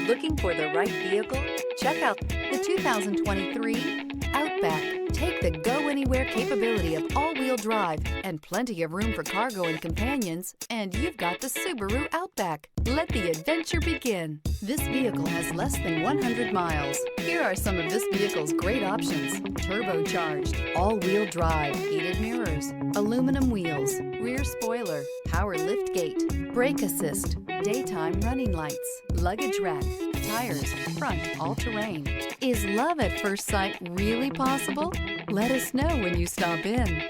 Looking for the right vehicle? Check out the 2023 Outback. Take the go-anywhere capability of all-wheel drive and plenty of room for cargo and companions, and you've got the Subaru Outback. Let the adventure begin. This vehicle has less than 100 miles. Here are some of this vehicle's great options: turbocharged, all-wheel drive, heated mirrors, aluminum wheels, rear spoiler, power liftgate, brake assist, daytime running lights, luggage rack, tires, front all-terrain. Is love at first sight really possible? Let us know when you stop in.